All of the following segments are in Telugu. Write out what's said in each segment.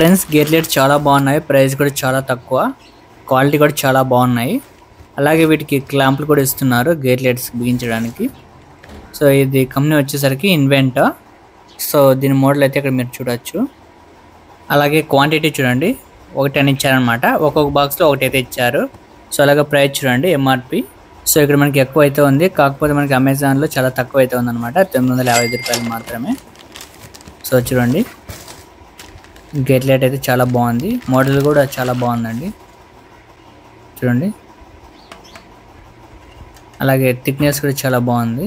ఫ్రెండ్స్ గేట్ లైట్స్ చాలా బాగున్నాయి, ప్రైస్ కూడా చాలా తక్కువ, క్వాలిటీ కూడా చాలా బాగున్నాయి. అలాగే వీటికి క్లాంపులు కూడా ఇస్తున్నారు గేట్ లైట్స్ బిగించడానికి. సో ఇది కంపెనీ వచ్చేసరికి ఇన్వెంటా. సో దీని మోడల్ అయితే ఇక్కడ మీరు చూడొచ్చు. అలాగే క్వాంటిటీ చూడండి, 1 ఇచ్చారనమాట. ఒక్కొక్క బాక్స్లో 1 అయితే ఇచ్చారు. సో అలాగే ప్రైస్ చూడండి ఎంఆర్పి. సో ఇక్కడ మనకి ఎక్కువ అయితే ఉంది, కాకపోతే మనకి అమెజాన్లో చాలా తక్కువ అయితే ఉందన్నమాట, 955 రూపాయలు మాత్రమే. సో చూడండి గేట్ లైట్ అయితే చాలా బాగుంది, మోడల్ కూడా చాలా బాగుందండి చూడండి. అలాగే థిక్నెస్ కూడా చాలా బాగుంది.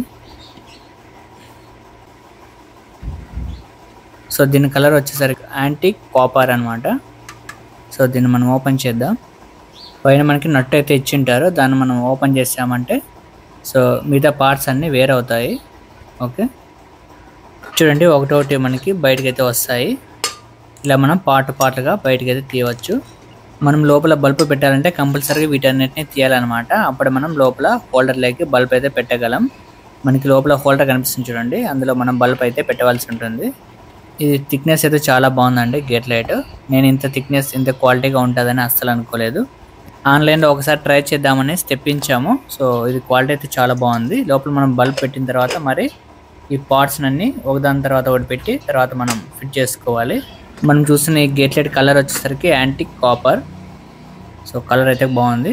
సో దీని కలర్ వచ్చేసరికి యాంటిక్ కాపర్ అనమాట. సో దీన్ని మనం ఓపెన్ చేద్దాం. పైన మనకి నట్టు అయితే ఇచ్చింటారు, దాన్ని మనం ఓపెన్ చేసామంటే సో మిగతా పార్ట్స్ అన్నీ వేరే అవుతాయి. ఓకే చూడండి, ఒకటొకటి మనకి బయటకు అయితే వస్తాయి. ఇలా మనం పార్ట్లుగా బయటకు అయితే తీయవచ్చు. మనం లోపల బల్బ్ పెట్టాలంటే కంపల్సరీగా వీటన్నిటిని తీయాలన్నమాట. అప్పుడు మనం లోపల హోల్డర్లోకి బల్బ్ అయితే పెట్టగలం. మనకి లోపల హోల్డర్ కనిపిస్తుంది చూడండి, అందులో మనం బల్బ్ అయితే పెట్టవలసి ఉంటుంది. ఇది థిక్నెస్ అయితే చాలా బాగుందండి గేట్ లైట్. నేను ఇంత థిక్నెస్ ఇంత క్వాలిటీగా ఉంటుందని అస్సలు అనుకోలేదు. ఆన్లైన్లో ఒకసారి ట్రై చేద్దామని తెప్పించాము. సో ఇది క్వాలిటీ అయితే చాలా బాగుంది. లోపల మనం బల్బ్ పెట్టిన తర్వాత మరి ఈ పార్ట్స్ అన్నీ ఒకదాని తర్వాత ఒకటి పెట్టి తర్వాత మనం ఫిట్ చేసుకోవాలి. మనం చూస్తున్న ఈ గేట్ లైట్ కలర్ వచ్చేసరికి యాంటిక్ కాపర్. సో కలర్ అయితే బాగుంది.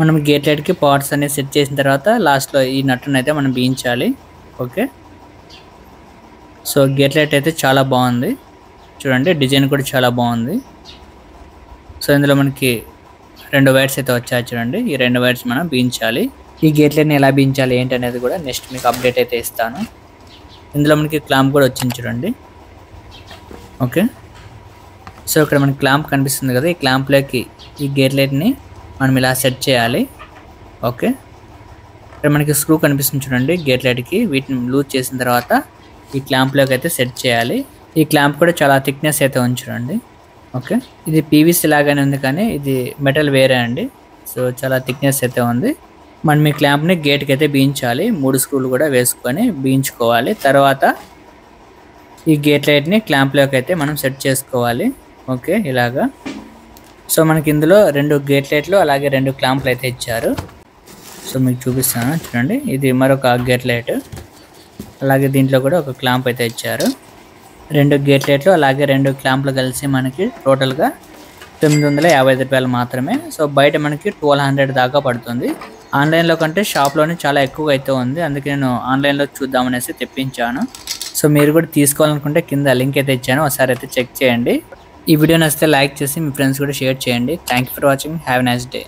మనం గేట్ లైట్కి పార్ట్స్ అన్ని సెట్ చేసిన తర్వాత లాస్ట్లో ఈ నట్టును అయితే మనం బిగించాలి. ఓకే సో గేట్ లైట్ అయితే చాలా బాగుంది చూడండి, డిజైన్ కూడా చాలా బాగుంది. సో ఇందులో మనకి 2 వైర్స్ అయితే వచ్చాయి చూడండి, ఈ 2 వైర్స్ మనం బిగించాలి. ఈ గేట్ లైట్ని ఎలా బిగించాలి ఏంటి అనేది కూడా నెక్స్ట్ మీకు అప్డేట్ అయితే ఇస్తాను. ఇందులో మనకి క్లాంప్ కూడా వచ్చింది చూడండి. ఓకే సో ఇక్కడ మనకి క్లాంప్ కనిపిస్తుంది కదా, ఈ క్లాంప్లోకి ఈ గేట్ లైట్ని మనం ఇలా సెట్ చేయాలి. ఓకే ఇక్కడ మనకి స్క్రూ కనిపిస్తుంది చూడండి గేట్ లైట్కి, వీటిని లూజ్ చేసిన తర్వాత ఈ క్లాంప్లోకి అయితే సెట్ చేయాలి. ఈ క్లాంప్ కూడా చాలా థిక్నెస్ అయితే ఉంది చూడండి. ఓకే ఇది పీవీసీ లాగానే ఉంది కానీ ఇది మెటల్ వేరే అండి. సో చాలా థిక్నెస్ అయితే ఉంది. మనం ఈ క్లాంప్ని గేట్కి అయితే బిగించాలి. 3 స్క్రూలు కూడా వేసుకొని బిగించుకోవాలి. తర్వాత ఈ గేట్ లైట్ని క్లాంప్లోకి అయితే మనం సెట్ చేసుకోవాలి. ఓకే ఇలాగా. సో మనకి ఇందులో 2 గేట్ లైట్లు అలాగే 2 క్లాంప్లు అయితే ఇచ్చారు. సో మీకు చూపిస్తాను చూడండి, ఇది మరొక గేట్ లైట్, అలాగే దీంట్లో కూడా ఒక క్లాంప్ అయితే ఇచ్చారు. 2 గేట్ లైట్లు అలాగే 2 క్లాంప్లు కలిసి మనకి టోటల్గా 955 రూపాయలు మాత్రమే. సో బయట మనకి 1200 దాకా పడుతుంది. ఆన్లైన్లో కంటే షాప్లోనే చాలా ఎక్కువ అయితే ఉంది, అందుకే నేను ఆన్లైన్లో చూద్దామనేసి తెప్పించాను. సో మీరు కూడా తీసుకోవాలనుకుంటే కింద లింక్ అయితే ఇచ్చాను, ఒకసారి అయితే చెక్ చేయండి. ఈ వీడియో నచ్చితే లైక్ చేసి మీ ఫ్రెండ్స్ కూడా షేర్ చేయండి. Thank you for watching. Have a nice day.